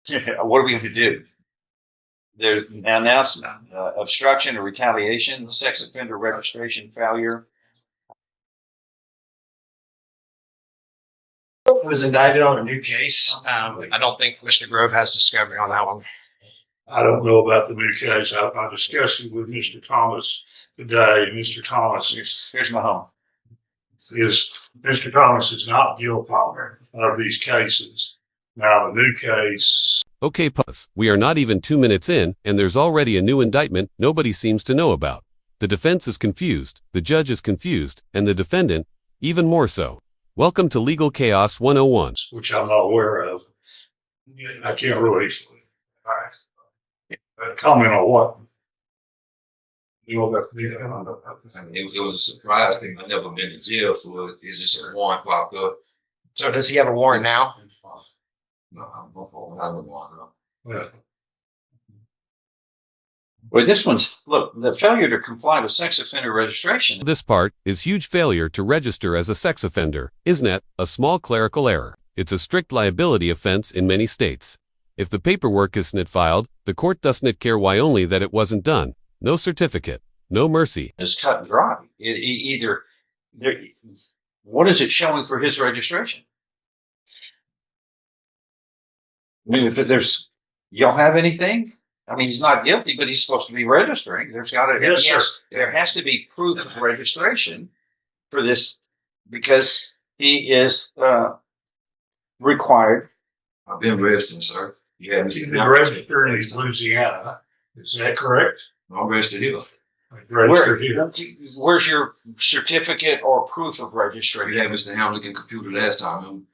What are we going to do? There's an announcement, obstruction or retaliation, sex offender registration failure. Was indicted on a new case. I don't think Mr. Grove has discovery on that one. I don't know about the new case. I discussed it with Mr. Thomas today, and Mr. Thomas Here's my home. Mr. Thomas is not guilty of these cases. Now, the new case. Okay, pause. We are not even 2 minutes in, and there's already a new indictment nobody seems to know about. The defense is confused, the judge is confused, and the defendant, even more so. Welcome to Legal Chaos 101. Which I'm not aware of. I can't really comment on what. It was a surprise thing. I've never been to jail for it. It's just a warrant popped up. So does he have a warrant now? No, I'm not a warrant now. Yeah. Well, this one's, look, the failure to comply with sex offender registration. This part is huge failure to register as a sex offender, isn't it? A small clerical error. It's a strict liability offense in many states. If the paperwork isn't filed, the court doesn't care why, only that it wasn't done. No certificate, no mercy. It's cut and dry. What is it showing for his registration? I mean, if y'all have anything? I mean, he's not guilty, but he's supposed to be registering. There has to be proof of registration for this because he is required. I've been registered, sir. Yeah, He's been registered in Louisiana. Is that correct? I'm registered here. Where's your certificate or proof of registration? We had Mr. Hamilton computer last time.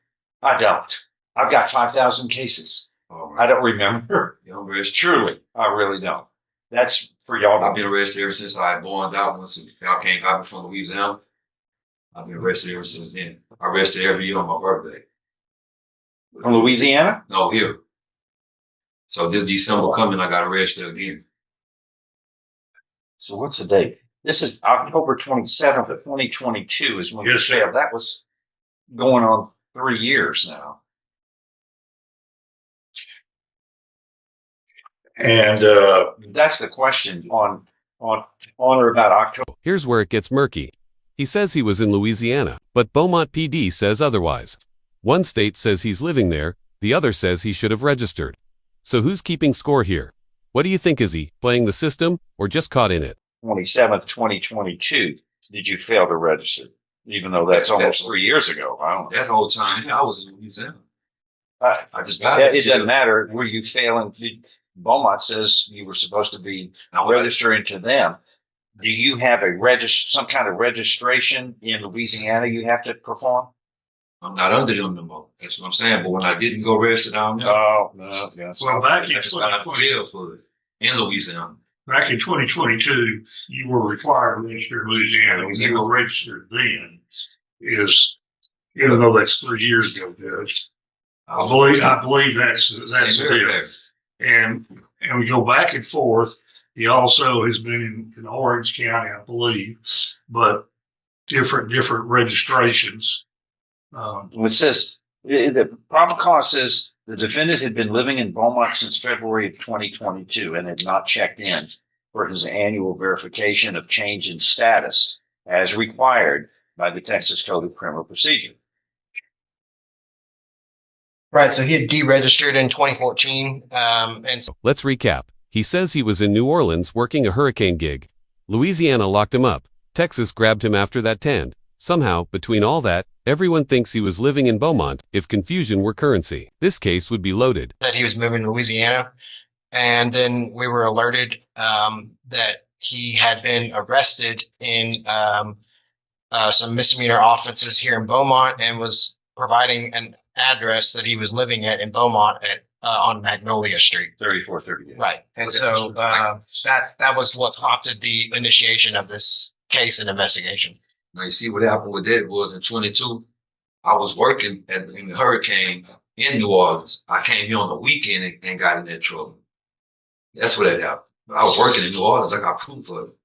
I don't. I've got 5,000 cases. Right. I don't remember. Yeah, I'm registered. Truly, I really don't. That's for y'all. I've been arrested ever since I born out. Once y'all came out from Louisiana, I've been arrested ever since then. I arrested every year on my birthday. From Louisiana? No, here. So this December coming, I got arrested again. So what's the date? This is October 27th of 2022 is when you failed. That was going on 3 years now. And that's the question on or about October. Here's where it gets murky. He says he was in Louisiana, but Beaumont PD says otherwise. One state says he's living there, the other says he should have registered. So who's keeping score here? What do you think? Is he playing the system or just caught in it? 27th, 2022. Did you fail to register? Even though that's almost 3 years ago. I don't know. That whole time, I was in Louisiana. I just got it. It doesn't matter. Were you failing? Beaumont says you were supposed to be registering to them. Do you have some kind of registration in Louisiana you have to perform? I'm not under them no more. That's what I'm saying. But when I didn't go register down there, no. Well, back in I just got out of jail for it in Louisiana. Back in 2022, you were required to register in Louisiana. When you were registered then, even though that's 3 years ago, Judge. I believe that's it. And we go back and forth. He also has been in Orange County, I believe, but different registrations. It says the probable cause says the defendant had been living in Beaumont since February of 2022 and had not checked in for his annual verification of change in status as required by the Texas Code of Criminal Procedure. Right, so he had deregistered in 2014. Let's recap. He says he was in New Orleans working a hurricane gig. Louisiana locked him up. Texas grabbed him after that tanned. Somehow, between all that, everyone thinks he was living in Beaumont. If confusion were currency, this case would be loaded. That he was moving to Louisiana. And then we were alerted that he had been arrested in some misdemeanor offenses here in Beaumont and was providing an address that he was living at in Beaumont on Magnolia Street. 3438. Right. And so that was what prompted the initiation of this case and investigation. Now you see what happened with that was in 22, I was working in the hurricane in New Orleans. I came here on the weekend and got in that trouble. That's what had happened. I was working in New Orleans. I got proof of it.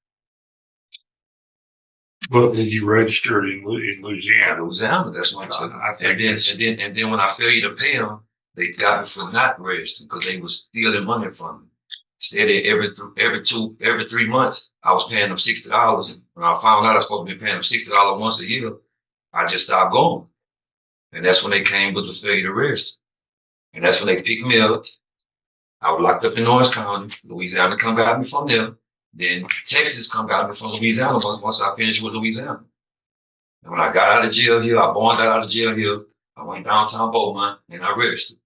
But did you register in Louisiana? Louisiana, that's what I said. And then when I failed to pay them, They got me for not registering because they was stealing money from me. Steady every 3 months, I was paying them $60. When I found out I was supposed to be paying them $60 once a year, I just stopped going. And that's when they came with the failure to register. And that's when they picked me up. I was locked up in Orange County. Louisiana come got me from there. Then Texas come got me from Louisiana once I finished with Louisiana. And when I got out of jail here, I bonded out of jail here. I went downtown Beaumont and I registered.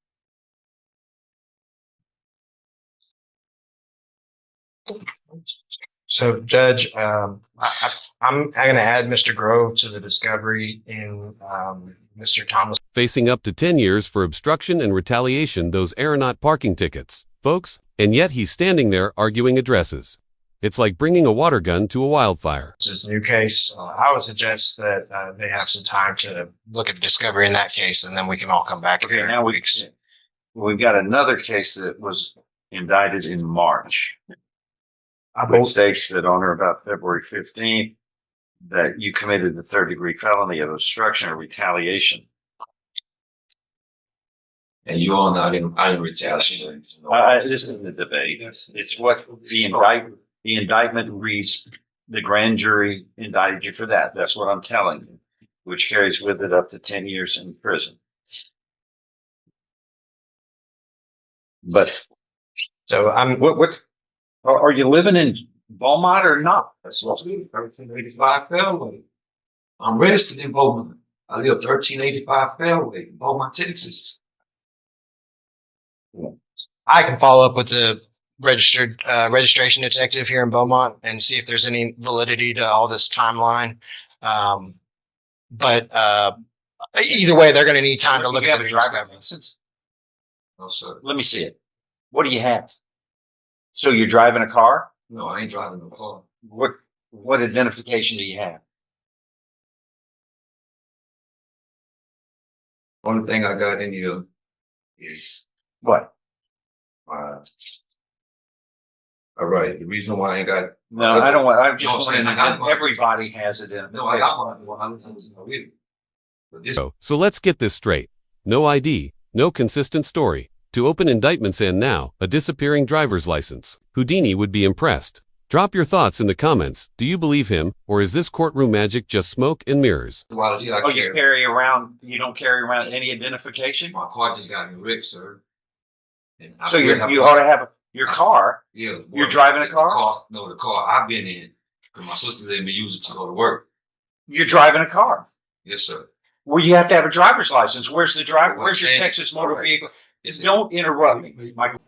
So, Judge, I'm going to add Mr. Grove to the discovery in Mr. Thomas. Facing up to 10 years for obstruction and retaliation, those aeronaut parking tickets, folks, and yet he's standing there arguing addresses. It's like bringing a water gun to a wildfire. This new case. I would suggest that they have some time to look at discovery in that case, and then we can all come back. Okay, now we've got another case that was indicted in March. Which states that on or about February 15th, that you committed the third-degree felony of obstruction or retaliation. And you all know I didn't retaliate. This isn't a debate. It's what the indictment reads. The grand jury indicted you for that. That's what I'm telling you, which carries with it up to 10 years in prison. But So I'm what are you living in Beaumont or not? That's what's good. 1385 Fairway. I'm registered in Beaumont. I live 1385 Fairway, Beaumont, Texas. I can follow up with the registration detective here in Beaumont and see if there's any validity to all this timeline. But either way, they're going to need time to look You at have the a driver's discovery. license? No, sir. Let me see it. What do you have? So you're driving a car? No, I ain't driving no car. What identification do you have? Only thing I got in here is What? all right. The reason why I ain't got No, I don't want. I'm No, just I'm saying wondering. I got one. Everybody has it in. no, I got one. Well, I was with it. But this So let's get this straight. No ID, no consistent story. To open indictments and now, a disappearing driver's license. Houdini would be impressed. Drop your thoughts in the comments. Do you believe him, or is this courtroom magic just smoke and mirrors? is a lot of deal I Oh, you carry. carry around. You don't carry around any identification. My car just got me wrecked, sir. And I So still have you my- ought to have your car. Yeah. You're driving a car? No, the car I've been in. Because my sister let me use it to go to work. You're driving a car. Yes, sir. Well, you have to have a driver's license. Where's the driver? Well, Where's your saying- Texas motor Alright. vehicle? It's Don't interrupt me, Michael.